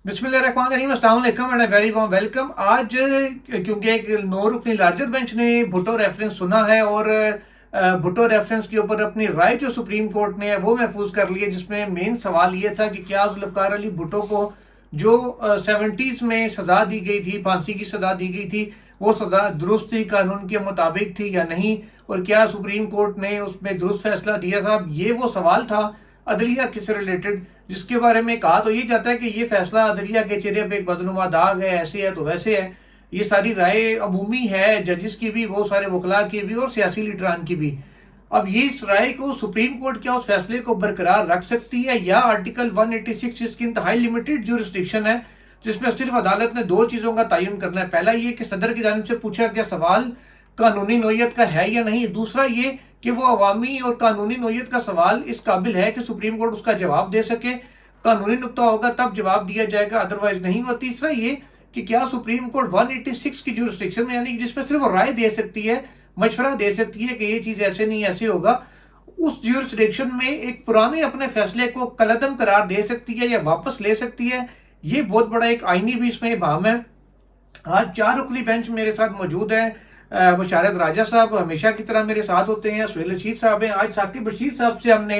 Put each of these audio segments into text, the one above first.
बिस्मिल्लाहिर्रहमानिर्रहीम, अस्सलाम वालेकुम एंड वेरी वार्म वेलकम। आज क्योंकि एक नो रुकनी लार्जर बेंच ने भुट्टो रेफरेंस सुना है और भुट्टो रेफरेंस के ऊपर अपनी राय जो सुप्रीम कोर्ट ने है वो महफूज कर ली है, जिसमें मेन सवाल ये था कि क्या जुल्फकार अली भुट्टो को जो 70s में सजा दी गई थी, फांसी की सजा दी गई थी, वो सजा दुरुस्त थी, कानून के मुताबिक थी या नहीं, और क्या सुप्रीम कोर्ट ने उसमें दुरुस्त फैसला दिया था। ये वो सवाल था अदलिया से रिलेटेड, जिसके बारे में कहा तो ये जाता है कि ये फैसला अदलिया के चेहरे पे एक बदनुमा दाग है, ऐसे है तो वैसे है। ये सारी राय अमूमी है, जजिस की भी, बहुत सारे वकला की भी और सियासी लीडरान की भी। अब ये इस राय को सुप्रीम कोर्ट क्या उस फैसले को बरकरार रख सकती है, या आर्टिकल 186 जिसकी इंतहाई लिमिटेड ज्यूरिसडिक्शन है, जिसमें सिर्फ अदालत ने दो चीजों का तयन करना है। पहला ये कि सदर की जानिब से पूछा गया सवाल कानूनी नोयत का है या नहीं, दूसरा ये कि वो अवामी और कानूनी नोयत का सवाल इस काबिल है कि सुप्रीम कोर्ट उसका जवाब दे सके। कानूनी नुक्ता होगा तब जवाब दिया जाएगा, अदरवाइज नहीं। और तीसरा ये कि क्या सुप्रीम कोर्ट 186 की ज्यूरिसडिक्शन में, यानी जिसमें सिर्फ राय दे सकती है, मशवरा दे सकती है कि ये चीज ऐसे नहीं ऐसे होगा, उस ज्यूरिसडिक्शन में एक पुराने अपने फैसले को कलअदम करार दे सकती है या वापस ले सकती है। ये बहुत बड़ा एक आईनी भी इसमें इबाम है। आज चार रुकनी बेंच मेरे साथ मौजूद है। बशारत राजा साहब हमेशा की तरह मेरे साथ होते हैं, सुहेल रशीद साहब हैं। आज साकिब बशीर साहब से हमने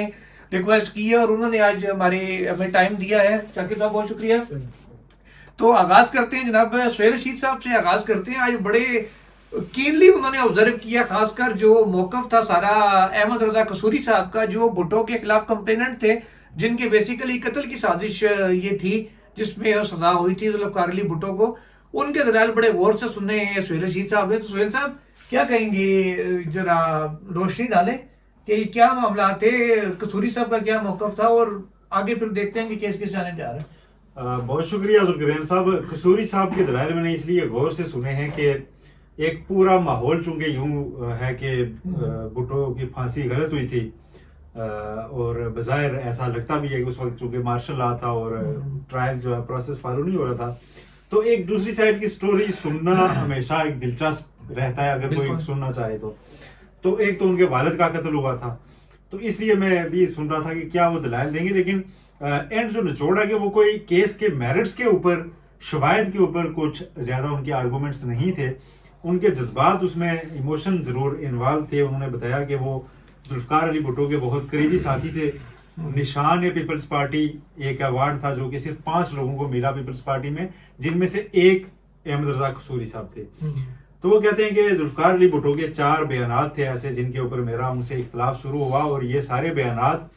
रिक्वेस्ट की है और उन्होंने आज हमें टाइम दिया है। साकिब साहब बहुत शुक्रिया। तो आगाज करते हैं जनाब, सुहेल रशीद साहब से आगाज करते हैं। आज बड़े कीनली उन्होंने ऑब्जर्व किया, खासकर जो मौकफ था सारा अहमद रजा कसूरी साहब का, जो भुट्टो के खिलाफ कंप्लेनेंट थे, जिनके बेसिकली कत्ल की साजिश ये थी, जिसमें सजा हुई थी जुल्फकार अली भुट्टो को। उनके दलाल बड़े गौर से सुनने हैं सुहेल रशीद साहब ने। तो सुहेल साहब क्या कहेंगे, जरा रोशनी डालें कि क्या मामला थे, कसूरी साहब का क्या मौकफ था, और आगे फिर देखते हैं कि केस किस जाने जा रहा है। बहुत शुक्रिया जुल्फकार साहब। कसूरी साहब के दलाइल मैंने इसलिए गौर से सुने हैं कि एक पूरा माहौल चूंकि यूं है कि भुट्टो की फांसी गलत हुई थी, और बज़ाहिर ऐसा लगता भी है कि उस वक्त चूंकि मार्शल लॉ था और ट्रायल जो है प्रोसेस फॉलो नहीं हो रहा था, तो एक दूसरी साइड की स्टोरी सुनना हमेशा एक दिलचस्प रहता है अगर कोई सुनना चाहे तो एक तो उनके वालिद का कत्ल हुआ था, तो इसलिए मैं भी सुन रहा था कि क्या वो दलाइल देंगे। लेकिन एंड जो निचोड़ा कि वो कोई केस के मेरिट्स के ऊपर, शवायद के ऊपर कुछ ज्यादा उनके आर्गूमेंट्स नहीं थे, उनके जज्बात, उसमें इमोशन जरूर इन्वॉल्व थे। उन्होंने बताया कि वो जुल्फकार अली भुट्टो के बहुत करीबी साथी थे। निशान ए पीपल्स पार्टी एक अवार्ड था जो कि सिर्फ 5 लोगों को मिला पीपल्स पार्टी में, जिनमें से एक अहमद रजा कसूरी साहब थे। तो वो कहते हैं कि जुल्फकार अली भुट्टो के 4 बयानात थे ऐसे जिनके ऊपर मेरा उनसे इख्तलाफ शुरू हुआ, और ये सारे बयानात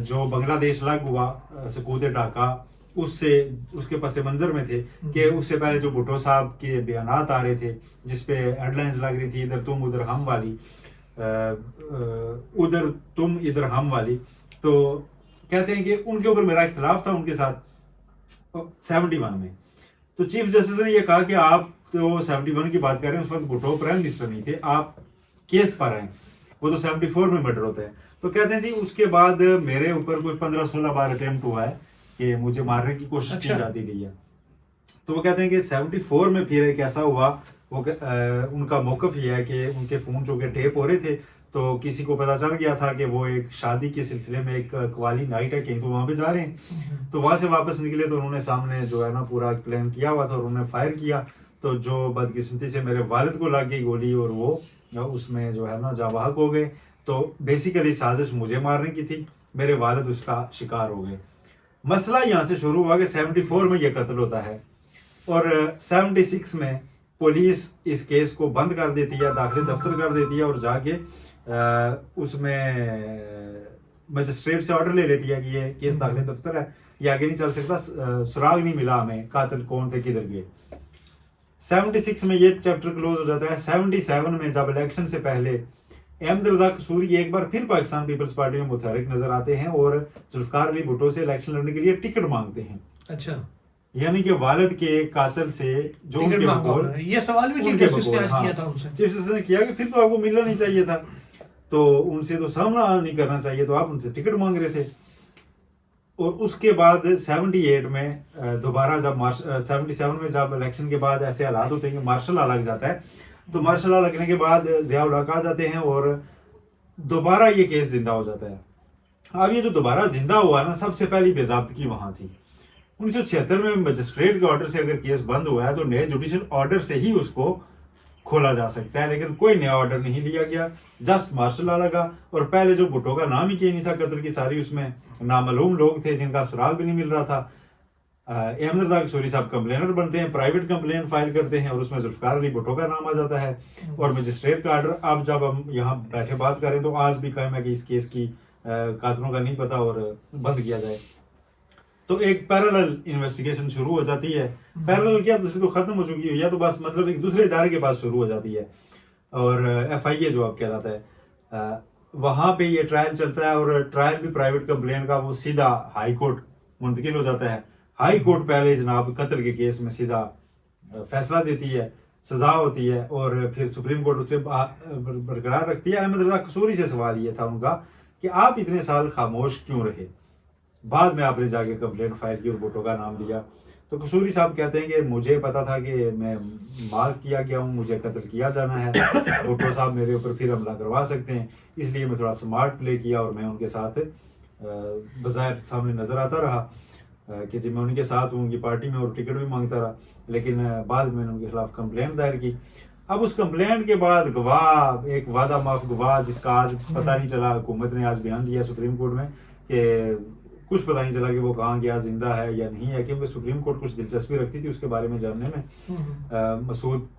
जो बांग्लादेश लग हुआ सकूत ढाका उससे, उसके पस मंजर में थे कि उससे पहले जो भुट्टो साहब के बयानात आ रहे थे जिसपे हेडलाइंस लग रही थी, इधर तुम उधर हम वाली, उधर तुम इधर हम वाली। तो कहते हैं कि उनके ऊपर मेरा इख्तलाफ था उनके साथ 71 में। तो चीफ जस्टिस ने यह कहा कि आप तो 71 की बात कर रहे हैं, उस वक्त भुट्टो प्राइम मिनिस्टर नहीं थे, आप केस पर आए, वो तो 74 में मर्डर होता है। तो कहते हैं जी उसके बाद मेरे ऊपर कोई 15-16 बार अटेम्प्ट हुआ है कि मुझे मारने की कोशिश की जाती गई है। तो वो कहते हैं कि 74 में फिर एक ऐसा हुआ, वो उनका मौकफ ये है कि उनके फोन जो के टेप हो रहे थे, तो किसी को पता चल गया था कि वो एक शादी के सिलसिले में एक कवाली नाइट है कहीं, तो वहां पे जा रहे हैं। तो वहां से वापस निकले तो उन्होंने सामने जो है ना पूरा प्लान किया हुआ था और उन्होंने फायर किया, तो जो बदकिस्मती से मेरे वालिद को लग गई गोली और वो उसमें जो है ना जावाहक हो गए। तो बेसिकली साजिश मुझे मारने की थी, मेरे वालिद उसका शिकार हो गए। मसला यहाँ से शुरू हुआ कि 74 में यह कत्ल होता है और 76 में पुलिस इस केस को बंद कर देती है, दाखिली दफ्तर कर देती है, और जाके उसमें मजिस्ट्रेट से ऑर्डर ले लेती है कि ये केस दाखिली दफ्तर है, ये आगे नहीं चल सकता, सुराग नहीं मिला हमें, कातिल कौन थे, किधर गए। 76 में ये चैप्टर क्लोज हो जाता है। 77 में जब इलेक्शन से पहले अहमद रजा कसूरी एक बार फिर पाकिस्तान पीपल्स पार्टी में मुतहरिक नजर आते हैं और जुल्फकार अली भुट्टो से इलेक्शन लड़ने के लिए टिकट मांगते हैं। अच्छा, यानी कि वालिद के कातिल से जो उनके बकौल, ये सवाल भी चीफ जस्टिस ने आज किया था उनसे, चीफ जस्टिस ने किया कि फिर तो आपको मिलना नहीं चाहिए था, तो उनसे तो सामना नहीं करना चाहिए, तो आप उनसे टिकट मांग रहे थे। और उसके बाद 78 में दोबारा जब 77 में जब इलेक्शन के बाद ऐसे हालात होते हैं कि मार्शल लॉ लग जाता है, तो मार्शल लॉ लगने के बाद ज़िया-उल हक आ जाते हैं और दोबारा ये केस जिंदा हो जाता है। अब ये जो दोबारा जिंदा हुआ ना, सबसे पहली बेज़ाब्तगी वहां थी 1976 में मजिस्ट्रेट के ऑर्डर से अगर केस बंद हुआ है तो नए जुडिशियल ऑर्डर से ही उसको खोला जा सकता है, लेकिन कोई नया ऑर्डर नहीं लिया गया, जस्ट मार्शल लॉ लगा। और पहले जो भुट्टो का नाम ही कहीं नहीं था, कत्ल की सारी उसमें नामालूम लोग थे जिनका सुराग भी नहीं मिल रहा था। अहमद रजा कसूरी साहब कंप्लेनर बनते हैं, प्राइवेट कंप्लेन फाइल करते हैं और उसमें जुल्फकार अली भुट्टो का नाम आ जाता है और मजिस्ट्रेट का ऑर्डर। अब जब हम यहाँ बैठे बात करें तो आज भी कायम है कि इस केस की कातलों का नहीं पता और बंद किया जाए। तो एक पैरेलल इन्वेस्टिगेशन शुरू हो जाती है। पैरेलल क्या, दूसरी तो खत्म हो चुकी है, या तो बस मतलब एक दूसरे इदारे के पास शुरू हो जाती है। और FIA जो आप कहलाता है, वहाँ पे ये ट्रायल चलता है और ट्रायल भी प्राइवेट कंप्लेन का वो सीधा हाई कोर्ट मुंतकिल हो जाता है। हाई कोर्ट पहले जनाब कत्ल के केस में सीधा फैसला देती है, सजा होती है और फिर सुप्रीम कोर्ट उससे बरकरार रखती है। अहमद रजा कसूरी से सवाल ये था उनका कि आप इतने साल खामोश क्यों रहे, बाद में आपने जाके कंप्लेंट फाइल की और भुट्टो का नाम दिया। तो कसूरी साहब कहते हैं कि मुझे पता था कि मैं मार्क किया गया हूँ, मुझे कत्ल किया जाना है, भुट्टो साहब मेरे ऊपर फिर हमला करवा सकते हैं, इसलिए मैं थोड़ा स्मार्ट प्ले किया और मैं उनके साथ बज़ाहिर सामने नज़र आता रहा कि जी मैं उनके साथ हूँ, उनकी पार्टी में, और टिकट भी मांगता रहा, लेकिन बाद में मैंने उनके खिलाफ कंप्लेंट दायर की। अब उस कंप्लेंट के बाद गवाह, एक वादा माफ गवाह जिसका आज पता नहीं चला, हुकूमत ने आज बयान दिया सुप्रीम कोर्ट में कि कुछ पता नहीं चला कि वो कहाँ गया, जिंदा है या नहीं है, क्योंकि सुप्रीम कोर्ट कुछ दिलचस्पी रखती थी उसके बारे में जानने में। मसूद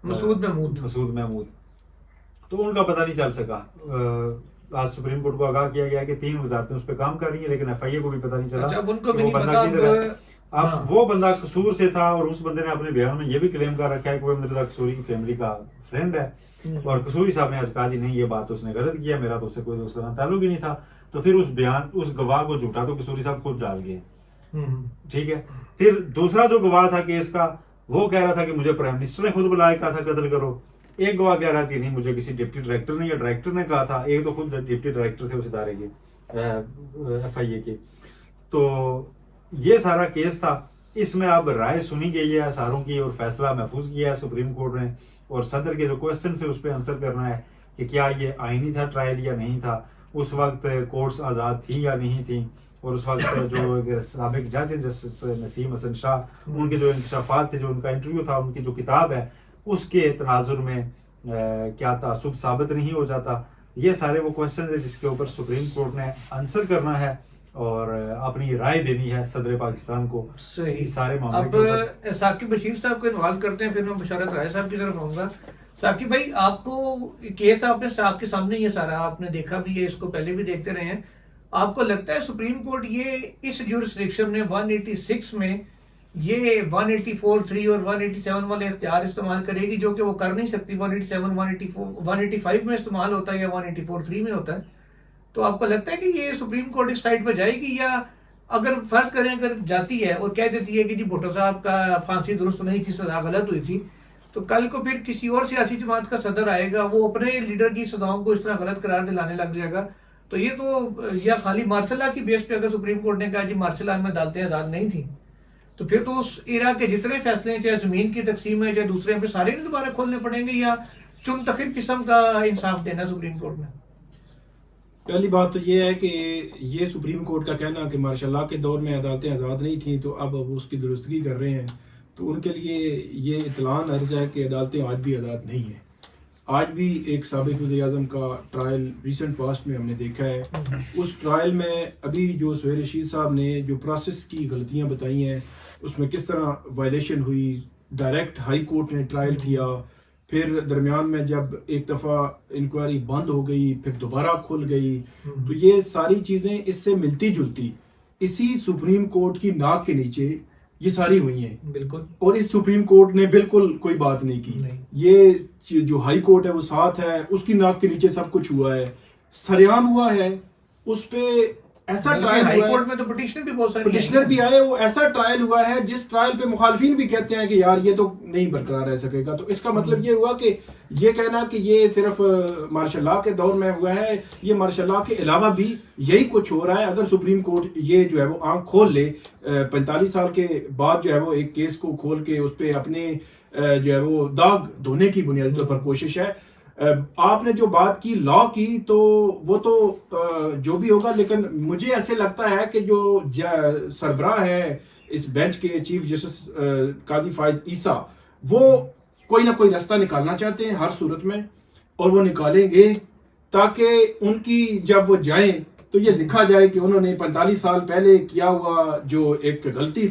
महमूद, तो उनका पता नहीं चल सका। आज सुप्रीम कोर्ट को आगाह किया गया कि 3 वजारतें उस पर काम कर रही हैं, लेकिन FIA को भी पता नहीं चला कि वो बंदा किधर है। अब वो बंदा कसूर से था और उस बंदे ने अपने बयान में ये भी क्लेम कर रखा है कि वो अहमद रजा कसूरी की फैमिली का फ्रेंड है, और कसूरी साहब ने आज कहा जी नहीं, ये बात उसने गलत किया, मेरा तो उससे कोई उस तरह ताल्लुक ही नहीं था। तो फिर उस गवाह को झूठा तो कसूरी साहब खुद डाल गए, ठीक है। फिर दूसरा जो गवाह था केस का, वो कह रहा था कि मुझे प्राइम मिनिस्टर ने खुद बुलाया, कहा था कत्ल करो। एक गवाह कह रहा था नहीं, मुझे किसी डिप्टी डायरेक्टर ने या डायरेक्टर ने कहा था। एक तो खुद डिप्टी डायरेक्टर थे उस इदारे के, FIA के। तो ये सारा केस था। इसमें अब राय सुनी गई है सारों की और फैसला महफूज किया है सुप्रीम कोर्ट ने, और सदर के जो क्वेश्चन है उस पर आंसर करना है कि क्या ये आईनी था ट्रायल या नहीं था, उस वक्त कोर्ट्स आज़ाद थी या नहीं थी, और उस वक्त जो साबिक जज जस्टिस नसीम हसन शाह, उनके जो इंकशाफात थे, जो उनका इंटरव्यू था, उनकी जो किताब है, उसके तनाजुर में क्या तासुब साबित नहीं हो जाता। ये सारे वो क्वेश्चन है जिसके ऊपर सुप्रीम कोर्ट ने आंसर करना है और अपनी राय देनी है सदर पाकिस्तान को इस सारे मामले के ऊपर। अब साकिब बशीर साहब को इन्वॉल्व करते हैं, फिर मैं बशारत राय साहब की तरफ आऊंगा। साकिब भाई, आपको केस आपके सामने ये सारा आपने देखा भी है, इसको पहले भी देखते रहे हैं, आपको लगता है सुप्रीम कोर्ट ये इस जुरिस्डिक्शन में 186 में ये 184(3) और 187 वाले इख्तियार इस्तेमाल करेगी, जो कि वो कर नहीं सकती। 187, 184, 185 में इस्तेमाल होता है या 184(3) में होता है। तो आपको लगता है कि ये सुप्रीम कोर्ट इस साइड पर जाएगी, या अगर फर्ज करें अगर जाती है और कह देती है कि जी भुट्टो साहब का फांसी दुरुस्त नहीं थी, सजा गलत हुई थी, तो कल को फिर किसी और सियासी जमात का सदर आएगा, वो अपने लीडर की सजाओं को इस तरह गलत करार दिलाने लग जाएगा। तो ये तो या खाली मार्शल लॉ की बेस पे अगर सुप्रीम कोर्ट ने कहा जी मार्शल लॉ में अदालतें आजाद नहीं थी, तो फिर तो उस इरा के जितने फैसले चाहे जमीन की तकसीम है चाहे दूसरे पे सारे दोबारा खोलने पड़ेंगे, या चुनतखब किस्म का इंसाफ देना सुप्रीम कोर्ट ने। पहली बात तो ये है कि ये सुप्रीम कोर्ट का कहना कि मार्शल लॉ के दौर में अदालतें आज़ाद नहीं थी तो अब वो उसकी दुरुस्तगी कर रहे हैं, तो उनके लिए ये इतलान अर्ज है कि अदालतें आज भी आज़ाद नहीं हैं। आज भी एक साबिक वज़ीर-ए-आज़म का ट्रायल रिसेंट पास्ट में हमने देखा है। उस ट्रायल में अभी जो सुहेल रशीद साहब ने जो प्रोसेस की गलतियां बताई हैं, उसमें किस तरह वायलेशन हुई, डायरेक्ट हाई कोर्ट ने ट्रायल किया, फिर दरमियान में जब एक दफ़ा इंक्वायरी बंद हो गई फिर दोबारा खुल गई, तो ये सारी चीज़ें इससे मिलती जुलती इसी सुप्रीम कोर्ट की नाक के नीचे ये सारी हुई हैं। बिल्कुल। और इस सुप्रीम कोर्ट ने बिल्कुल कोई बात नहीं की नहीं। ये जो हाई कोर्ट है वो साथ है, उसकी नाक के नीचे सब कुछ हुआ है, सरेआम हुआ है। उस पे ऐसा ट्रायल हाई हुआ कोर्ट में तो पिटिशनर भी बहुत सारे पिटिशनर भी आए, वो ऐसा ट्रायल हुआ है जिस ट्रायल पे मुखालफिन भी कहते हैं कि यार ये तो नहीं बरकरार रह सकेगा। तो इसका मतलब ये हुआ कि ये कहना कि ये सिर्फ मार्शल लॉ के दौर में हुआ है, ये मार्शल लॉ के अलावा भी यही कुछ हो रहा है। अगर सुप्रीम कोर्ट ये जो है वो आंख खोल ले, 45 साल के बाद जो है वो एक केस को खोल के उस पर अपने जो है वो दाग धोने की बुनियादी तौर पर कोशिश है। आपने जो बात की लॉ की, तो वो तो जो भी होगा, लेकिन मुझे ऐसे लगता है कि जो सरबराह है اس بینچ کے چیف جسٹس قاضی فائز عیسیٰ وہ کوئی نہ کوئی راستہ نکالنا چاہتے ہیں ہر صورت میں، اور وہ نکالیں گے تاکہ ان کی جب وہ جائیں تو یہ لکھا جائے کہ انہوں نے 45 سال پہلے کیا ہوا جو ایک غلطی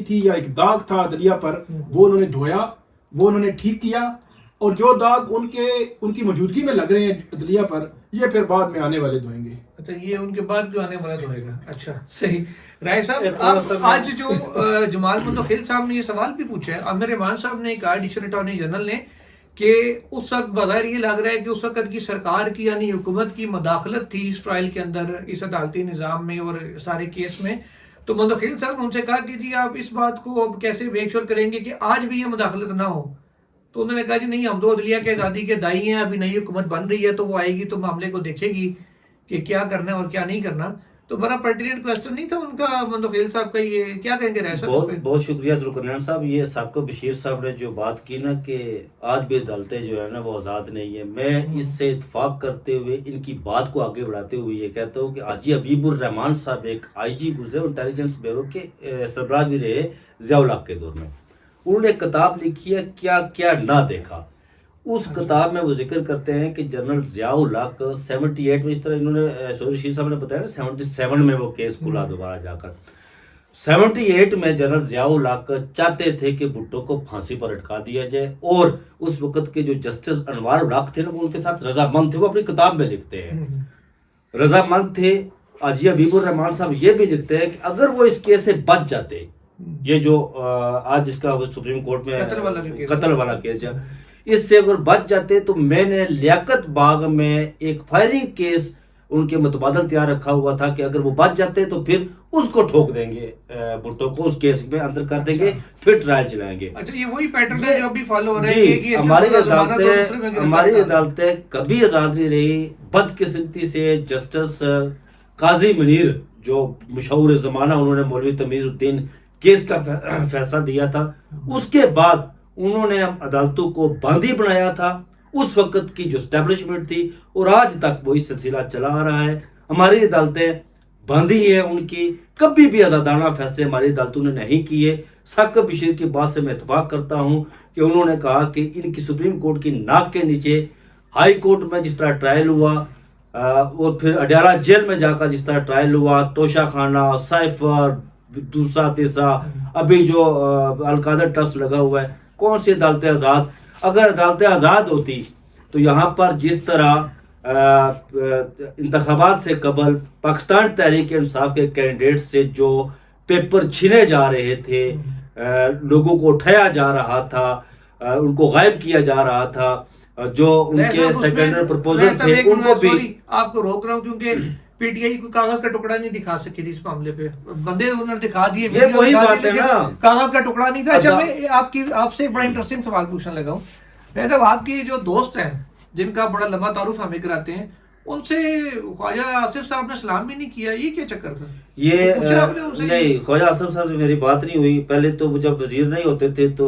تھی یا ایک داغ تھا عدلیہ پر، وہ انہوں نے دھویا، وہ انہوں نے ٹھیک کیا، اور جو داغ ان کی موجودگی میں لگ رہے ہیں عدلیہ پر، یہ پھر بعد میں آنے والے دھوئیں گے۔ اچھا، یہ ان کے بعد جو آنے والا دھوئے گا۔ اچھا صحیح۔ رائے صاحب، آج جو جمال مندخیل صاحب نے یہ سوال بھی پوچھا ہے، عامر رحمان صاحب نے کہا، ایڈیشنل اٹارنی جنرل نے، کہ اس وقت بظاہر یہ لگ رہا ہے کہ اس وقت کی سرکار کی یعنی حکومت کی مداخلت تھی اس ٹرائل کے اندر، اس عدالتی نظام میں اور سارے کیس میں، تو مندخیل صاحب نے ان سے کہا کہ جی آپ اس بات کو اب کیسے میک شور کریں گے کہ آج بھی یہ مداخلت نہ ہو؟ تو انہوں نے کہا جی نہیں، ہم تو عدلیہ کے آزادی کے دائی ہیں، ابھی نئی حکومت بن رہی ہے تو وہ آئے گی تو معاملے کو دیکھے گی کہ کیا کرنا ہے اور کیا نہیں کرنا۔ تو بڑا پرٹیننٹ کوسچن نہیں تھا ان کا مندخیل صاحب کا، یہ کیا کہیں گے رائے صاحب؟ بہت شکریہ ذوالقرنین صاحب۔ یہ ثاقب بشیر صاحب نے جو بات کی نا کہ آج بھی عدالتیں جو ہے نا وہ آزاد نہیں ہیں، میں اس سے اتفاق کرتے ہوئے ان کی بات کو آگے بڑھاتے ہوئے یہ کہتا ہوں کہ حاجی حبیب الرحمان صاحب ایک آئی جی گزرے، انٹیلیجنس بیورو کے سربراہ بھی رہے ضیاء الحق کے دور میں، انہوں نے ایک کتاب لکھی ہے کیا کیا نہ دیکھا۔ اس کتاب میں وہ ذکر کرتے ہیں کہ جنرل ضیاء الحق 78 میں، اس طرح انہوں نے سوری شیر صاحب نے بتایا نا 77 میں وہ کیس کھلا دوبارہ جا کر، 78 میں جنرل ضیاء الحق چاہتے تھے کہ بھٹو کو پھانسی پر اٹکا دیا جائے، اور اس وقت کے جو جسٹس انوار الحق تھے نا وہ ان کے ساتھ رضامند تھے، وہ اپنی کتاب میں لکھتے ہیں رضامند تھے۔ حاجی حبیب الرحمان صاحب یہ بھی لکھتے ہیں کہ اگر وہ اس کیس سے بچ جاتے، یہ جو آج اس کا سپریم کورٹ میں قتل والا کیس ہے، اس سے اگر بچ جاتے تو میں نے لیاقت باغ میں ایک فائرنگ کیس ان کے متبادل تیار رکھا ہوا تھا کہ اگر وہ بچ جاتے تو پھر اس کو ٹھوک دیں گے، بھٹو کو اس کیس میں اندر کر دیں گے، پھر ٹرائل چلائیں گے۔ اچھا، یہ وہی پیٹرن ہے جو ابھی فالو ہو رہا ہے جی، ہماری عدالتیں کبھی آزاد نہیں رہی۔ بدقسمتی سے جسٹس قاضی منیر جو مشہور زمانہ انہوں نے مولوی تمیز الدین کیس کا فیصلہ دیا تھا، اس کے بعد انہوں نے عدالتوں کو باندھی بنایا تھا، اس وقت کی جو اسٹیبلشمنٹ تھی، اور آج تک وہی سلسلہ چلا آ رہا ہے۔ ہماری عدالتیں باندھی ہیں ان کی، کبھی بھی آزادانہ فیصلے ہماری عدالتوں نے نہیں کیے۔ ثاقب بشیر کی بات سے میں اتفاق کرتا ہوں کہ انہوں نے کہا کہ ان کی سپریم کورٹ کی ناک کے نیچے ہائی کورٹ میں جس طرح ٹرائل ہوا، اور پھر اڈیالہ جیل میں جا کر جس طرح ٹرائل ہوا، توشہ خانہ، سائفر، دوسرا تیسرا، ابھی جو القادر ٹرسٹ لگا ہوا ہے، کون سی عدالتیں آزاد؟ اگر عدالتیں آزاد ہوتی تو یہاں پر جس طرح انتخابات سے قبل پاکستان تحریک انصاف کے کینڈیڈیٹ سے جو پیپر چھینے جا رہے تھے، لوگوں کو اٹھایا جا رہا تھا، ان کو غائب کیا جا رہا تھا، جو ان کے سیکنڈری پرپوزل تھے ان کو بھی۔ آپ کو روک رہا ہوں کیونکہ پی ٹی آئی کو کاغذ کا ٹکڑا نہیں دکھا سکی تھی اس معاملے پہ، بندے انہوں نے دکھا دیے، یہ وہی بات ہے نا، کاغذ کا ٹکڑا نہیں تھا۔ اچھا، میں آپ سے بڑا انٹرسٹنگ سوال پوچھنے لگا ہوں۔ صاحب، آپ کی جو دوست ہیں جن کا بڑا لمبا تعارف ہمیں کراتے ہیں، ان سے خواجہ آصف صاحب نے سلام بھی نہیں کیا، یہ کیا چکر تھا؟ یہ نہیں، خواجہ آصف صاحب سے میری بات نہیں ہوئی۔ پہلے تو وہ جب وزیر نہیں ہوتے تھے تو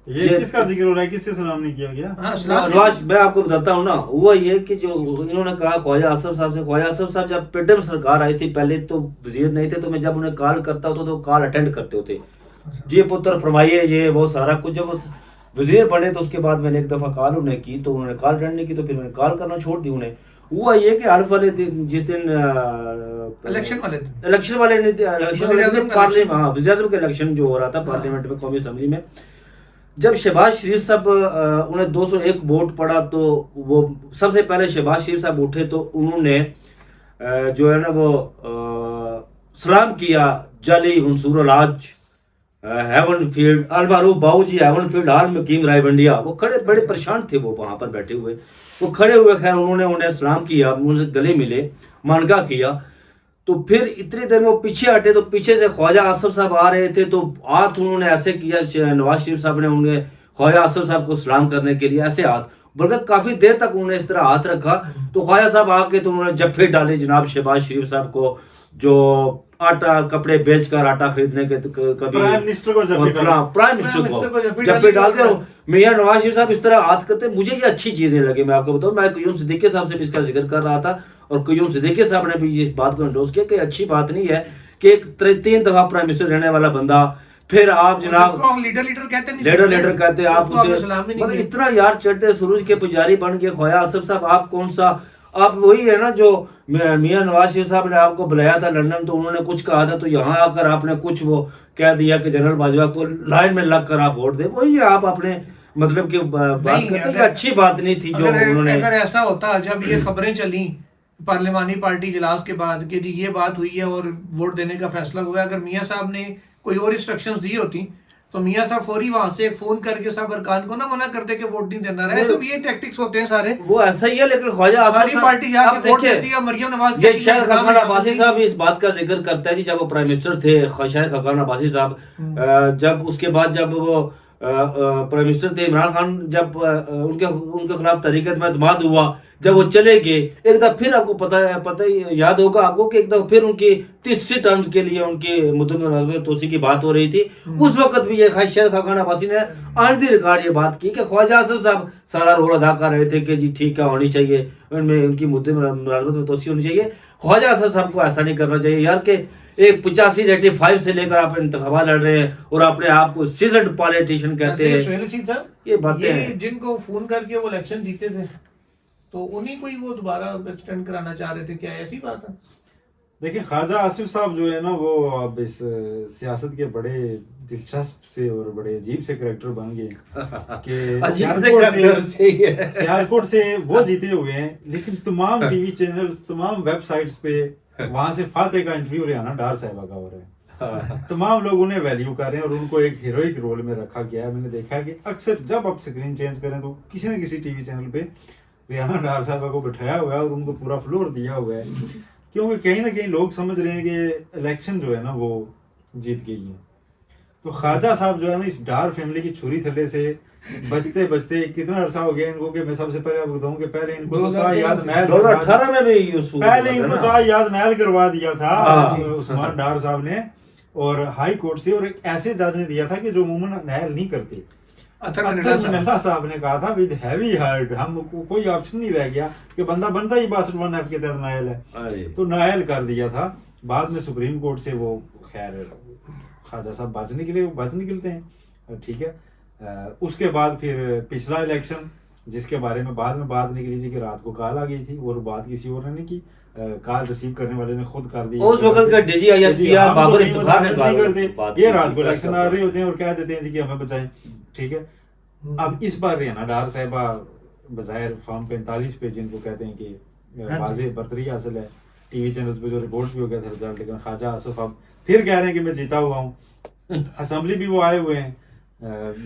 یہ کس کا ذکر ہو رہا ہے، کس سے سلام نہیں کیا گیا؟ نواز، میں آپ کو بتاتا ہوں نا، وہ یہ کہ جو انہوں نے کہا خواجہ آصف صاحب سے، خواجہ آصف صاحب جب پیڈم سرکار آئی تھی، پہلے تو وزیر نہیں تھے، تو میں جب انہیں کال کرتا ہوتا تو کال اٹینڈ کرتے ہوتے، جی پتر فرمائیے، یہ وہ سارا کچھ۔ جب وہ وزیر بنے تو اس کے بعد میں نے ایک دفعہ کال انہیں کی تو انہوں نے کال اٹینڈ نہیں کی، تو پھر میں نے کال کرنا چھوڑ دی انہیں۔ ہوا یہ کہ حلف والے دن، جس دن الیکشن والے نہیں تھے، ہاں، وزیر اعظم کا الیکشن جو ہو رہا تھا پارلیمنٹ میں، قومی اسمبلی میں، جب شہباز شریف صاحب انہیں 201 ووٹ پڑا تو وہ سب سے پہلے شہباز شریف صاحب اٹھے تو انہوں نے جو ہے نا وہ سلام کیا، جعلی منصور الحاج ہیون فیلڈ المعروف باؤ جی ہیون فیلڈ ہال مقیم رائے ونڈیا۔ وہ کھڑے بڑے پریشان تھے، وہ وہاں پر بیٹھے ہوئے، وہ کھڑے ہوئے، خیر انہوں نے انہیں سلام کیا، ان سے گلے ملے، مانگا کیا، تو پھر اتنی دیر میں وہ پیچھے ہٹے تو پیچھے سے خواجہ آصف صاحب آ رہے تھے، تو ہاتھ انہوں نے ایسے کیا، نواز شریف صاحب نے انہیں خواجہ آصف صاحب کو سلام کرنے کے لیے ایسے ہاتھ، بلکہ کافی دیر تک انہوں نے اس طرح ہاتھ رکھا، تو خواجہ صاحب آ کے تو انہوں نے جفے ڈالے جناب شہباز شریف صاحب کو، جو آٹا کپڑے بیچ کر آٹا خریدنے کے کبھی پرائم منسٹر کو جفے ڈالتے ہو، میاں نواز شریف صاحب اس طرح ہاتھ کرتے، مجھے یہ اچھی چیز نہیں لگی۔ میں آپ کو بتاؤں، میں قیوم صدیقی صاحب سے بھی اس کا ذکر کر رہا تھا، اور قیوم صدیقی صاحب نے بھی اس بات کو انڈوز کیا کہ اچھی بات نہیں ہے کہ ایک 3 دفعہ پرائم منسٹر رہنے والا بندہ، پھر آپ جناب لیڈر کہتے ہیں، لیڈر کہتے ہیں آپ اسے، سلام بھی نہیں مطلب اتنا یار چڑھتے سروج کے پجاری بن کے خواجہ آصف صاحب آپ کون سا، آپ وہی ہے نا جو میاں نواز شریف صاحب نے آپ کو بلایا تھا لندن تو انہوں نے کچھ کہا تھا تو یہاں آ کر آپ نے کچھ وہ کہہ دیا کہ جنرل باجوہ کو لائن میں لگ کر آپ ووٹ دیں، وہی آپ اپنے مطلب کہ بات کرتے ہیں کہ اچھی بات نہیں تھی جو انہوں نے. اگر ایسا ہوتا جب یہ خبریں چلیں پارلیمانی پارٹی اجلاس کے بعد کہ جی یہ بات ہوئی ہے اور ووٹ دینے کا فیصلہ ہوا ہے، اگر میاں صاحب نے کوئی اور انسٹرکشنز دی ہوتی تو میاں صاحب فوری وہاں سے فون کر کے سب ارکان کو نہ منع کرتے کہ ووٹ نہیں دینا رہا. ایسے بھی یہ ٹیکٹکس ہوتے ہیں سارے، وہ ایسا ہی ہے. لیکن خواجہ آصف ساری پارٹی جا کے ووٹ دیتی ہے. مریم نواز یہ شاید خاقان عباسی صاحب اس بات کا ذکر کرتا ہے جی جب وہ پرائم منسٹر تھے، شاید خاقان عباسی صاحب جب اس کے بعد جب وہ پرائم منسٹر تھے عمران خان، جب ان کے خلاف تحریک اعتماد ہوا، جب وہ چلے گئے ایک دفعہ پھر آپ کو پتہ یاد ہوگا آپ کو کہ ایک دفعہ پھر ان کی تیسری ٹرم کے لیے ان کی مدت میں توسیع کی بات ہو رہی تھی. اس وقت بھی یہ شاید خاقان عباسی نے آن دی ریکارڈ یہ بات کی کہ خواجہ آصف صاحب سارا رول ادا کر رہے تھے کہ جی ٹھیک ہے ہونی چاہیے، ان میں ان کی مدت ملازمت میں توسیع ہونی چاہیے. خواجہ آصف صاحب کو ایسا نہیں کرنا چاہیے یار کہ ایک 85 سے لے کر آپ انتخابات لڑ رہے ہیں اور اپنے آپ کو سیزنڈ پالیٹیشین کہتے ہیں. یہ باتیں ہیں جن کو فون کر کے وہ الیکشن جیتے تھے تو انہیں کو ہی وہ دوبارہ ایکسٹینڈ کرانا چاہ رہے تھے، کیا ایسی بات ہے؟ دیکھیں خواجہ آصف صاحب جو ہے نا وہ اب اس سیاست کے بڑے دلچسپ سے اور بڑے عجیب سے کریکٹر بن گئے کہ سیالکوٹ سے وہ جیتے ہوئے ہیں، لیکن تمام ٹی وی چینلز، تمام ویب سائٹس پہ وہاں سے فاتح کا انٹرویو ریحانہ ڈار صاحبہ کا ہو رہا ہے. تمام لوگ انہیں ویلیو کر رہے ہیں اور ان کو ایک ہیروئک رول میں رکھا گیا ہے. میں نے دیکھا کہ اکثر جب آپ سکرین چینج کریں تو کسی نہ کسی ٹی وی چینل پہ ریحانہ ڈار صاحبہ کو بٹھایا ہوا ہے اور ان کو پورا فلور دیا ہوا ہے، کیونکہ کہیں نہ کہیں لوگ سمجھ رہے ہیں کہ الیکشن جو ہے نا وہ جیت گئی ہے. تو خواجہ صاحب جو ہے نا اس ڈار فیملی کی چھری تھلے سے بچتے بچتے کتنا عرصہ ہو گیا ان کو کہ میں سب سے پہلے آپ بتاؤں کہ پہلے ان کو 2018 میں بھی پہلے ان کو تو یاد نائل کروا دیا تھا عثمان ڈار صاحب نے اور ہائی کورٹ سے، اور ایک ایسے جج نے دیا تھا کہ جو عموماً نائل نہیں کرتے. منڈا صاحب نے کہا تھا ود ہیوی ہارٹ، ہم کو کوئی آپشن نہیں رہ گیا کہ بندہ بنتا ہی 62(1) کے تحت نائل ہے، تو نائل کر دیا تھا. بعد میں سپریم کورٹ سے وہ خیر خواجہ صاحب باز نکلتے ہیں، ٹھیک ہے. اس کے بعد پھر پچھلا الیکشن جس کے بارے میں بعد میں بات نکلی تھی کہ رات کو کال آ گئی تھی اور بات کسی اور نے نہیں کی، کال ریسیو کرنے والے نے خود کر دی. اس وقت کا D G I S P Babar Iftikhar نے نہیں کرتے، یہ رات کو الیکشن آ رہے ہوتے ہیں اور کہہ دیتے ہیں جی کہ ہمیں بچائیں، ٹھیک ہے. اب اس بار ریحانہ ڈار صاحبہ بظاہر فارم 45 پہ جن کو کہتے ہیں کہ واضح برتری حاصل ہے، ٹی وی چینلز پہ جو رپورٹ بھی ہو گیا تھا رزلٹ، لیکن خواجہ آصف اب پھر کہہ رہے ہیں کہ میں جیتا ہوا ہوں. اسمبلی بھی وہ آئے ہوئے ہیں،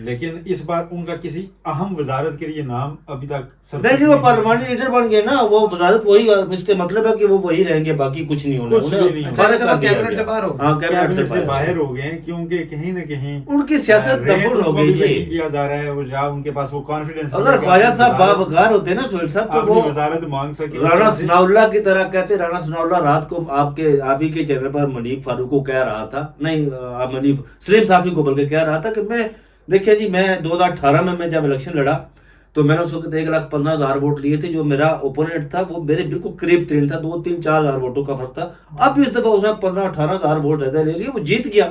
لیکن اس بار ان کا کسی اہم وزارت کے لیے نام ابھی تک نہیں. وہ پارلیمانی لیڈر بن گئے نا، وہ وزارت وہی، اس کے مطلب ہے کہ وہ وہی رہیں گے، باقی کچھ نہیں ہونا، کیبنٹ سے باہر ہو، کیبنٹ سے باہر ہو گئے کیونکہ کہیں نہ کہیں ان کی سیاست دفن ہو گئی جی، کیا جا رہا ہے وہ جا ان کے پاس وہ کانفیڈنس. اگر خواجہ صاحب باوقار ہوتے نا سہیل صاحب تو وہ وزارت مانگ سکے. رانا ثناء اللہ کی طرح کہتے، رانا ثناء اللہ رات کو آپ ہی کے چینل پر منیب فاروق کو کہہ رہا تھا، نہیں منیب سلیم صافی کو بلکہ کہہ رہا تھا کہ میں دیکھیے جی میں 2018 میں جب الیکشن لڑا تو میں نے اس وقت 1,15,000 ووٹ لیے تھے، جو میرا اوپوننٹ تھا وہ میرے بالکل قریب ترین تھا، 2-3-4 ہزار ووٹوں کا فرق تھا. اب اس دفعہ اس نے 15-18 ووٹ زیادہ لے لیے، وہ جیت گیا.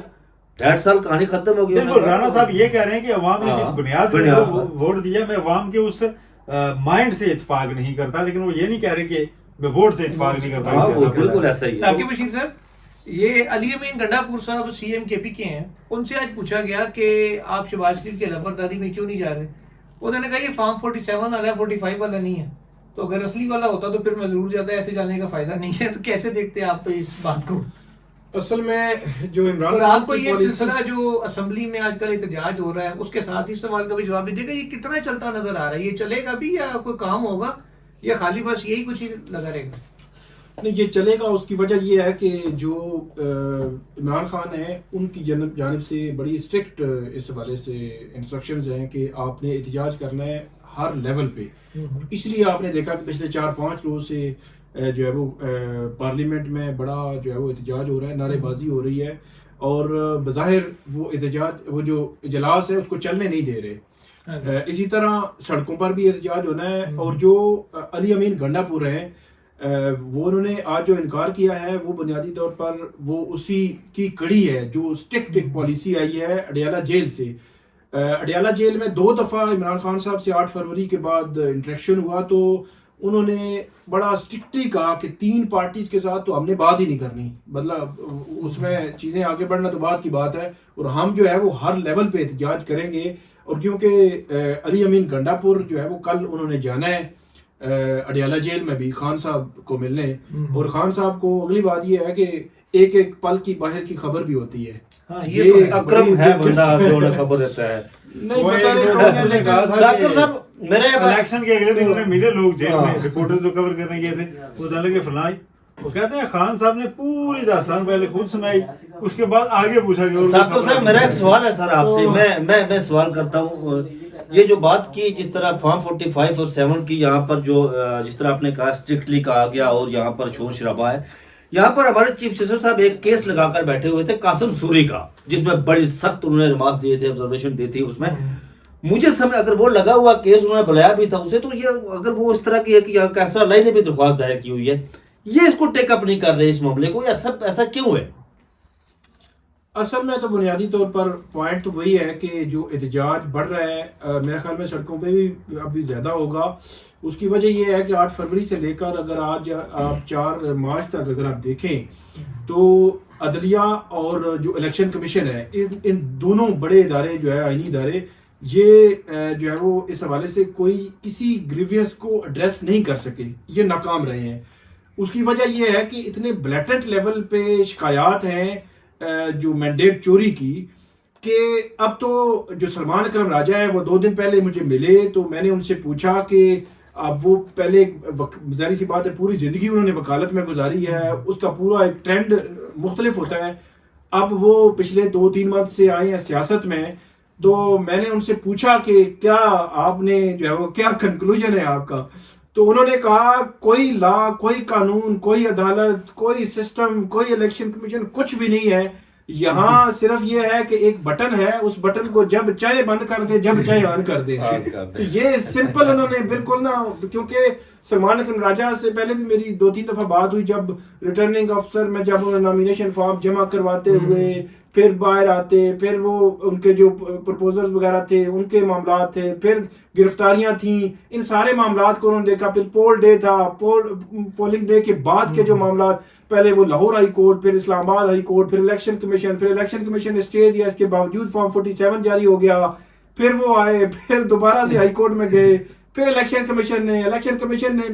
1.5 سال کہانی ختم ہو گئی. رانا صاحب یہ کہہ رہے ہیں کہ عوام نے جس بنیاد پر ووٹ دیا، میں عوام کے اس مائنڈ سے اتفاق نہیں کرتا، لیکن وہ یہ نہیں کہہ رہے کہ میں ووٹ سے اتفاق نہیں کرتا. بالکل ایسا ہی. ثاقب بشیر صاحب، یہ علی امین گنڈا پور صاحب سی ایم کے پی کے ہیں، ان سے آج پوچھا گیا کہ آپ شہباز شریف کی لبرداری میں کیوں نہیں جا رہے؟ انہوں نے کہا یہ فارم 47 والا ہے، 45 والا نہیں ہے. تو اگر اصلی والا ہوتا تو پھر میں ضرور جاتا ہے، ایسے جانے کا فائدہ نہیں ہے. تو کیسے دیکھتے ہیں آپ اس بات کو؟ اصل میں جو عمران اور خان آپ کو یہ سلسلہ جو اسمبلی میں آج کل احتجاج ہو رہا ہے اس کے ساتھ اس سوال کا بھی جواب دے گا، یہ کتنا چلتا نظر آ رہا ہے؟ یہ چلے گا بھی یا کوئی کام ہوگا یا خالی بس یہی کچھ ہی لگا رہے گا؟ نہیں، یہ چلے گا. اس کی وجہ یہ ہے کہ جو عمران خان ہیں ان کی جانب سے بڑی اسٹرکٹ اس حوالے سے انسٹرکشنز ہیں کہ آپ نے احتجاج کرنا ہے ہر لیول پہ. اس لیے آپ نے دیکھا کہ پچھلے 4-5 روز سے جو ہے وہ پارلیمنٹ میں بڑا جو ہے وہ احتجاج ہو رہا ہے، نعرے بازی ہو رہی ہے، اور بظاہر وہ احتجاج، وہ جو اجلاس ہے اس کو چلنے نہیں دے رہے. اسی طرح سڑکوں پر بھی احتجاج ہونا ہے. اور جو علی امین گنڈا پور ہیں وہ انہوں نے آج جو انکار کیا ہے وہ بنیادی طور پر وہ اسی کی کڑی ہے جو اسٹرکٹ ایک پالیسی آئی ہے اڈیالہ جیل سے. اڈیالہ جیل میں 2 دفعہ عمران خان صاحب سے 8 فروری کے بعد انٹریکشن ہوا تو انہوں نے بڑا اسٹرکٹلی کہا کہ 3 پارٹیز کے ساتھ تو ہم نے بات ہی نہیں کرنی, مطلب اس میں چیزیں آگے بڑھنا تو بات کی بات ہے, اور ہم جو ہے وہ ہر لیول پہ احتجاج کریں گے. اور کیونکہ علی امین گنڈا پور جو ہے وہ کل انہوں نے جانا ہے اڈیالہ جیل میں بھی خان صاحب کو ملنے, اور خان صاحب کو اگلی بات یہ ہے کہ ایک ایک پل کی باہر کی خبر بھی ہوتی ہے. یہ اکرم ہے بندہ جو انہیں خبر دیتا ہے. نہیں وہ پتہ ایک نہیں دو کون دن ہے نے کہا تھا ثاقب صاحب میرے الیکشن کے اگلے دن انہیں ملے لوگ جیل میں, رپورٹرز جو کور کرنے گئے تھے, وہ جانے کے فلاں, وہ کہتے ہیں خان صاحب نے پوری داستان پہلے خود سنائی, اس کے بعد آگے پوچھا کہ ثاقب صاحب میرا ایک سوال ہے سر آپ سے, میں سوال کرتا ہوں. یہ جو بات کی جس طرح فارم 45 اور 7 کی یہاں پر جو جس طرح آپ نے کہا اسٹرکٹلی کہا گیا اور یہاں پر شور شرابہ ہے, یہاں پر ہمارے چیف جسٹس صاحب ایک کیس لگا کر بیٹھے ہوئے تھے قاسم سوری کا, جس میں بڑی سخت انہوں نے ریمارکس دیے تھے, آبزرویشن دی تھی اس میں. مجھے سمجھ اگر وہ لگا ہوا کیس انہوں نے بلایا بھی تھا اسے, تو یہ اگر وہ اس طرح کی ہے کہ یہاں کیسرا لائی نے بھی درخواست دائر کی ہوئی ہے, یہ اس کو ٹیک اپ نہیں کر رہے اس معاملے کو, یا سب ایسا کیوں ہے؟ اصل میں تو بنیادی طور پر پوائنٹ وہی ہے کہ جو احتجاج بڑھ رہا ہے میرے خیال میں سڑکوں پہ بھی ابھی زیادہ ہوگا. اس کی وجہ یہ ہے کہ 8 فروری سے لے کر اگر آج آپ 4 مارچ تک اگر آپ دیکھیں تو عدلیہ اور جو الیکشن کمیشن ہے, ان دونوں بڑے ادارے جو ہے آئینی ادارے, یہ جو ہے وہ اس حوالے سے کوئی کسی گریوینس کو ایڈریس نہیں کر سکے, یہ ناکام رہے ہیں. اس کی وجہ یہ ہے کہ اتنے بلیٹنٹ لیول پہ شکایات ہیں جو مینڈیٹ چوری کی, کہ اب تو جو سلمان اکرم راجہ ہیں وہ 2 دن پہلے مجھے ملے, تو میں نے ان سے پوچھا کہ اب وہ پہلے ظاہر سی بات ہے پوری زندگی انہوں نے وکالت میں گزاری ہے, اس کا پورا ایک ٹرینڈ مختلف ہوتا ہے. اب وہ پچھلے 2-3 منتھ سے آئے ہیں سیاست میں, تو میں نے ان سے پوچھا کہ کیا آپ نے جو ہے وہ کیا کنکلوژن ہے آپ کا, تو انہوں نے کہا کوئی لا, کوئی قانون, کوئی عدالت, کوئی سسٹم, کوئی الیکشن کمیشن, کچھ بھی نہیں ہے. یہاں صرف یہ ہے کہ ایک بٹن ہے, اس بٹن کو جب چاہے بند کر دے, جب چاہے آن کر دے. تو یہ سمپل انہوں نے بالکل نا, کیونکہ سلمان اکرم راجہ سے پہلے بھی میری 2-3 دفعہ بات ہوئی, جب ریٹرننگ افسر میں جب انہوں نے نامینیشن فارم جمع کرواتے ہوئے پھر باہر آتے, پھر وہ ان کے جو پرپوزلز وغیرہ تھے ان کے معاملات تھے, پھر گرفتاریاں تھیں, ان سارے معاملات کو انہوں نے دیکھا. پھر پول ڈے تھا, پولنگ ڈے کے بعد کے جو معاملات, پہلے وہ لاہور ہائی کورٹ, پھر اسلام آباد ہائی کورٹ, پھر الیکشن کمیشن نے اسٹے دیا, اس کے باوجود فارم 47 جاری ہو گیا, پھر وہ آئے, پھر دوبارہ سے ہائی کورٹ میں گئے, پھر الیکشن کمیشن نے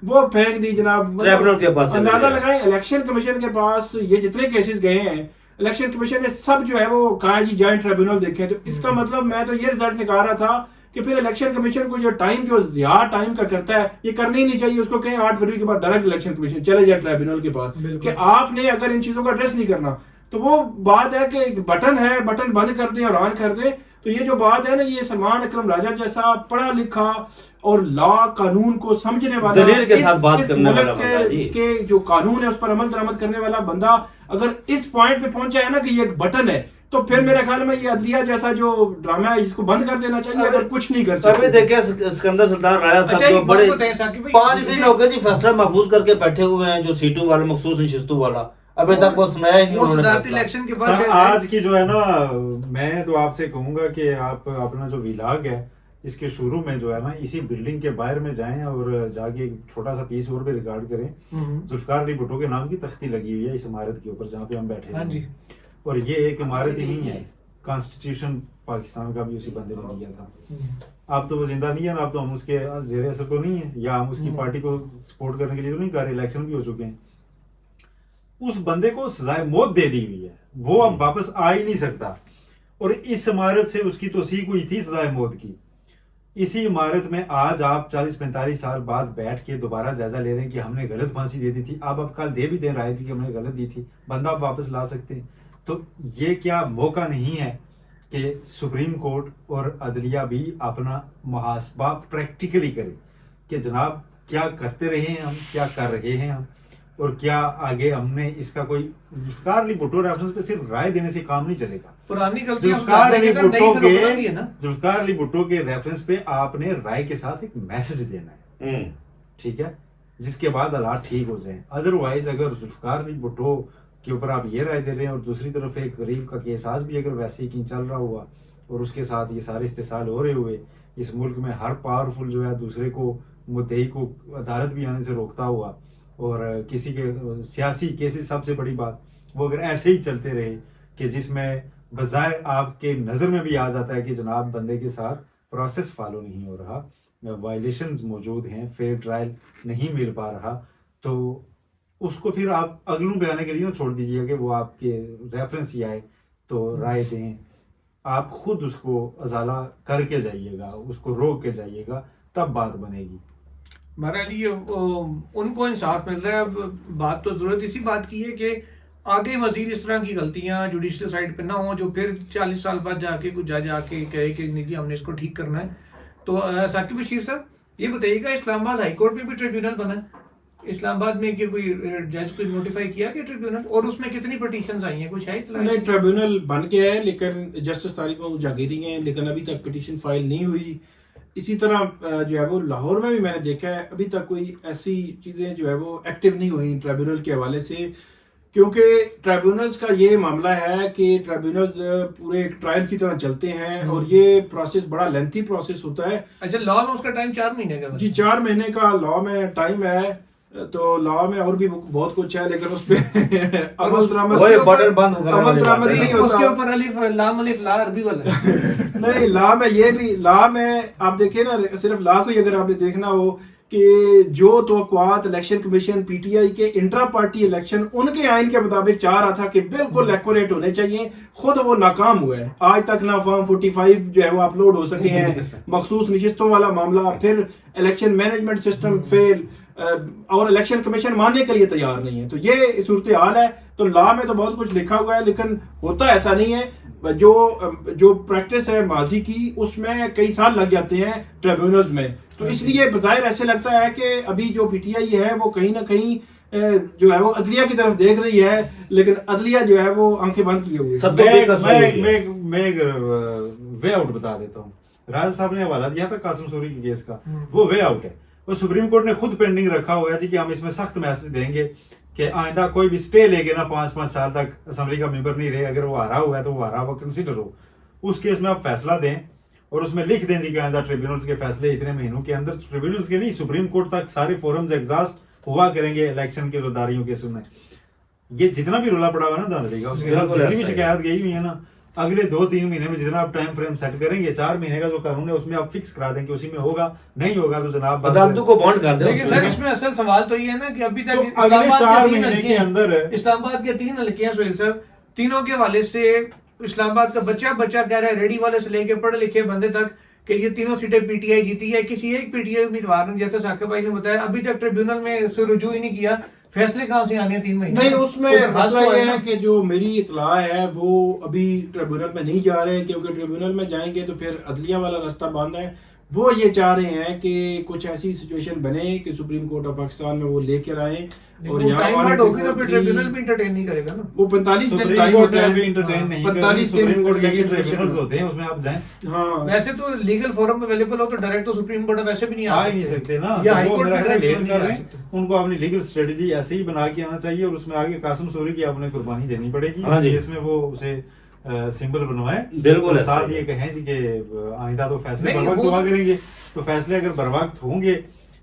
وہ پھینک دی جناب. اندازہ لگائیں الیکشن کمیشن کے پاس یہ جتنے کیسز گئے ہیں, الیکشن کمیشن نے سب جو ہے وہ کہا جی جوائنٹ ٹریبیونل دیکھیں. تو اس کا مطلب میں تو یہ رزلٹ نکال رہا تھا کہ پھر الیکشن کمیشن کو جو ضیاع ٹائم کا کرتا ہے, یہ کرنا ہی نہیں چاہیے. اس کو کہیں 8 فروری کے بعد ڈائریکٹ الیکشن کمیشن چلے جائے ٹریبیونل کے پاس, کہ آپ نے اگر ان چیزوں کا ایڈریس نہیں کرنا, تو وہ بات ہے کہ ایک بٹن ہے, بٹن بند کر دیں اور آن کر دیں. تو یہ جو بات ہے نا, یہ سلمان اکرم راجہ جیسا پڑھا لکھا اور لا قانون کو سمجھنے والا, دلیل کے ساتھ بات کرنے والا ملک کے جو قانون ہے اس پر عمل درآمد کرنے والا بندہ اگر اس پوائنٹ پہ پہنچا ہے نا کہ یہ ایک بٹن ہے, تو پھر میرے خیال میں یہ عدلیہ جیسا جو ڈرامہ ہے اس کو بند کر دینا چاہیے, اگر کچھ نہیں کر سکتے. ابھی دیکھیں اسکندر سلطان راجہ صاحب جو بڑے 5 دن ہو گئے جی فیصلہ محفوظ کر کے بیٹھے ہوئے ہیں, جو سیٹوں والا مخصوص نشستوں والا, ابھی تک وہ سنایا ہی نہیں انہوں نے الیکشن کے سر. بعد آج کی جو ہے نا, میں تو آپ سے کہوں گا کہ آپ اپنا جو ویلاگ ہے اس کے شروع میں جو ہے نا اسی بلڈنگ کے باہر میں جائیں اور جا کے ایک چھوٹا سا پیس اور بھی ریکارڈ کریں. ذوالفقار علی بھٹو کے نام کی تختی لگی ہوئی ہے اس عمارت کے اوپر جہاں پہ ہم بیٹھے ہیں, اور یہ ایک عمارت ہی نہیں ہے, کانسٹیٹیوشن پاکستان کا بھی اسی بندے نے دیا تھا. آپ تو وہ زندہ نہیں ہے نا, آپ تو ہم اس کے زیر اثر تو نہیں ہے, یا ہم اس کی پارٹی کو سپورٹ کرنے کے لیے تو نہیں کر رہے, الیکشن بھی ہو چکے ہیں. اس بندے کو سزائے موت دے دی ہوئی ہے, وہ اب واپس آ ہی نہیں سکتا. اور اس عمارت سے اس کی توثیق ہوئی تھی سزائے موت کی. اسی عمارت میں آج آپ 40-45 سال بعد بیٹھ کے دوبارہ جائزہ لے رہے ہیں کہ ہم نے غلط پھانسی دے دی تھی, اب کل دے بھی دیں رائے کہ ہم نے غلط دی تھی, بندہ آپ واپس لا سکتے ہیں. تو یہ کیا موقع نہیں ہے کہ سپریم کورٹ اور عدلیہ بھی اپنا محاسبہ پریکٹیکلی کرے کہ جناب کیا کرتے رہے ہیں ہم, کیا کر رہے ہیں ہم, اور کیا آگے ہم نے اس کا کوئی ذوالفقار علی بھٹو ریفرنس پہ صرف رائے دینے سے کام نہیں چلے گا. پرانی ذوالفقار علی بھٹو کے ریفرنس پہ آپ نے رائے کے ساتھ ایک میسج دینا ہے, ٹھیک ہے. जिसके बाद हालात ठीक हो जाएं। अदरवाइज अगर जुल्फकार अली भुट्टो के ऊपर आप ये राय दे रहे हैं और दूसरी तरफ एक गरीब का केस आज भी अगर वैसे ही कहीं चल रहा हुआ और उसके साथ ये सारे इस्तेसाल हो रहे हुए, इस मुल्क में हर पावरफुल जो है दूसरे को मुद्दई को अदालत भी आने से रोकता हुआ, और किसी के सियासी केसेस सबसे बड़ी बात वो अगर ऐसे ही चलते रहे कि जिसमें बजाय आपके नज़र में भी आ जाता है कि जनाब बंदे के साथ प्रोसेस फॉलो नहीं हो रहा, वायलेशंस मौजूद हैं, फेयर ट्रायल नहीं मिल पा रहा, तो उसको फिर आप अगलों पे आने के लिए ना छोड़ दीजिए कि वो आपके रेफरेंस ही आए तो राय दें। आप खुद उसको अजाला करके जाइएगा, उसको रोक के जाइएगा, तब बात बनेगी। बहरहाल ये उनको इंसाफ मिल रहा है। अब बात तो जरूरत इसी बात की है कि आगे मजीद इस तरह की गलतियां जुडिशल साइड पे ना हो जो फिर 40 साल बाद जाके कुछ जज आके कहे कि नहीं जी हमने इसको ठीक करना है। तो साकिब बशीर साहब ये बताइएगा, इस्लामाबाद हाई कोर्ट में भी ट्रिब्यूनल बना है, इस्लामाबाद में कोई जज को नोटिफाई किया कि ट्रिब्यूनल, और उसमें कितनी पिटीशंस आई हैं, कुछ है इत्तला? नहीं, ट्रिब्यूनल बन गया है लेकिन जस्टिस तारिक महमूद जागीरी हैं, लेकिन अभी तक पिटीशन फाइल नहीं हुई। इसी तरह जो है वो लाहौर में भी मैंने देखा है अभी तक कोई ऐसी चीज़ें जो है वो एक्टिव नहीं हुई ट्रिब्यूनल के हवाले से, क्योंकि ट्रिब्यूनल्स का ये मामला है कि ट्रिब्यूनल्स पूरे एक ट्रायल की तरह चलते हैं और ये प्रोसेस बड़ा लेंथी प्रोसेस होता है। अच्छा, लॉ में उसका टाइम 4 महीने का? जी 4 महीने का लॉ में टाइम है, तो लॉ में और भी बहुत कुछ है लेकिन उस पे अमल दरामद नहीं होता। उसके ऊपर अलिफ लाम अलिफ ला अरबी वाला नहीं, लॉ में ये भी, लॉ में आप देखिए ना, सिर्फ लॉ को ही अगर आपने देखना हो कि जो तवक्कुआत इलेक्शन कमीशन पीटीआई के इंट्रा पार्टी इलेक्शन उनके आइन के मुताबिक चाह रहा था कि बिल्कुल एक्यूरेट होने चाहिए, खुद वो नाकाम हुआ है। आज तक ना फॉर्म 45 जो है वो अपलोड हो सके हैं, मखसूस नशिस्तों वाला मामला, फिर इलेक्शन मैनेजमेंट सिस्टम फेल, और इलेक्शन कमीशन मानने के लिए तैयार नहीं है। तो ये सूरत हाल है। तो लॉ में तो बहुत कुछ लिखा हुआ है लेकिन होता ऐसा नहीं है। जो प्रैक्टिस है माजी की उसमें कई साल लग जाते हैं ट्रिब्यूनल्स में, तो इसलिए बज़ाहिर ऐसे लगता है कि अभी जो पीटीआई है वो कहीं ना कहीं जो है वो अदलिया की तरफ देख रही है, लेकिन अदलिया जो है वो आंखें बंद किए हुए है। मैं एक वे आउट बता देता हूँ। राज साहब ने हवाला दिया था कासिम सूरी के केस का, वो वे आउट है। वो सुप्रीम कोर्ट ने खुद पेंडिंग रखा हुआ है जी कि हम इसमें सख्त मैसेज देंगे कि आइंदा कोई भी स्टे लेके ना 5-5 साल तक असेंबली का मेंबर नहीं रहे, अगर वो हारा हुआ है तो वो हारा हुआ कंसिडर हो, उस केस में आप फैसला दें और उसमें लिख दें जी कि आइंदा ट्रिब्यूनल्स के फैसले इतने महीनों के अंदर, ट्रिब्यूनल्स के नहीं सुप्रीम कोर्ट तक सारे फोरम्स एग्जॉस्ट हुआ करेंगे इलेक्शन के जोदारियों के सुनने। ये जितना भी रोला पड़ा हुआ है ना धांधली का, उसके जितनी भी शिकायत गई हुई है ना, अगले 2-3 महीने में जितना आप टाइम फ्रेम सेट करेंगे, 4 महीने का जो कानून है उसमें आप फिक्स करा दें कि उसी में होगा, नहीं होगा तो जनाब अदालतों को बॉन्ड कर दें। लेकिन सर इसमें असल सवाल तो ये है ना कि अभी तक तो अगले 4 महीने के अंदर इस्लामाबाद के 3 हल्के सोहेल साहब, तीनों के हवाले से इस्लामाबाद का बच्चा कह रहा है, रेडी वाले से लेके पढ़े लिखे बंदे तक, कि ये तीनों सीटें पीटीआई जीती है। किसी एक पीटीआई उम्मीदवार ने, जैसे साकिब भाई ने बताया, अभी तक ट्रिब्यूनल में से रुजू ही नहीं किया। फैसले कहाँ से आने हैं 3 महीने? नहीं, उसमें मसला ये है कि जो मेरी इतला है वो अभी ट्रिब्यूनल में नहीं जा रहे, क्योंकि ट्रिब्यूनल में जाएंगे तो फिर अदलिया वाला रास्ता बंद है। वो ये चाह रहे हैं कि कुछ ऐसी सिचुएशन बने कि सुप्रीम कोर्ट ऑफ पाकिस्तान में वो लेकर आए और यहाँ तो फिर ट्रिब्यूनल भी इंटरटेन नहीं करेगा ना। वो 45 दिन टाइम होता है, इंटरटेन नहीं 45 सुप्रीम कोर्ट के ट्रिब्यूनल्स होते हैं, उसमें आप जाएं। हाँ, वैसे तो लीगल फोरम में अवेलेबल हो तो डायरेक्ट तो सुप्रीम कोर्ट वैसे भी नहीं आ ही नहीं सकते ना, या तो हाई वो कोर्ट मेरा में ख्याल direct लेट कर नहीं रहे आ हैं। सकते। उनको अपनी लीगल स्ट्रेटजी ऐसे ही बना के आना चाहिए और उसमें आगे कासिम सूरी की आपने कुर्बानी देनी पड़ेगी। हाँ जी। इसमें वो उसे सिंबल बनवाए, बिल्कुल और साथ ऐसे ये कहें जी कि आइंदा तो फैसले नहीं, बर वक्त वो- हुआ करेंगे। तो फैसले अगर बर वक्त होंगे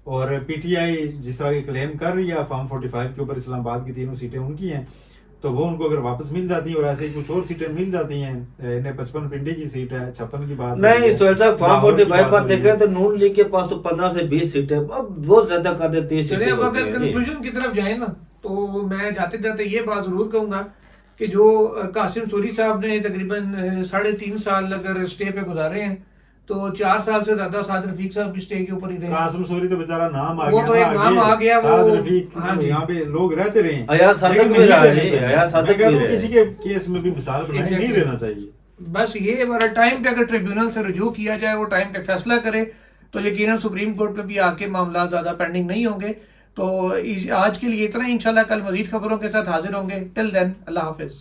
और पीटीआई जिस तरह के क्लेम कर रही है फॉर्म 45 के ऊपर, इस्लामाबाद की 3 सीटें उनकी हैं, तो वो उनको अगर वापस मिल जाती है और ऐसे ही कुछ और सीटें मिल जाती हैं, इन्हें 55 पिंडी की सीट है, 56 की बात नहीं सोहेल साहब, फॉर्म लाहौर की 45 बात पर हो रही देखें है। तो नून लीग के पास तो 15 से 20 सीटें, अब बहुत ज्यादा कर दे 30 चलिए, सीटें अब होती अगर हैं। कंक्लूजन की तरफ जाए ना, तो मैं जाते जाते ये बात जरूर कहूंगा कि जो कासिम सूरी साहब ने तकरीबन 3.5 साल अगर स्टे पे गुजारे हैं, तो 4 साल से ज्यादा साद रफीक साहब भी स्टे के ऊपर ही रहे। कासिम सूरी तो बेचारा नाम आ वो गया तो ना एक नाम आगे। आ गया, साद वो- रफीक, हाँ जी। यहाँ पे लोग रहते रहे हैं। अयाज सादक लेकिन भी नहीं रहा है, रहना चाहिए। अयाज सादक मैं कहता भी हूँ रहा है। किसी के केस में भी मिसाल बनाए, नहीं Exactly। रहना चाहिए। बस ये हमारा टाइम पे अगर ट्रिब्यूनल से रुजू किया जाए, वो टाइम पे फैसला करे, तो यकीनन सुप्रीम कोर्ट में भी आके मामला ज्यादा पेंडिंग नहीं होंगे। तो आज के लिए इतना ही, इंशाल्लाह कल मजीद खबरों के साथ हाजिर होंगे। टिल देन, अल्लाह हाफिज।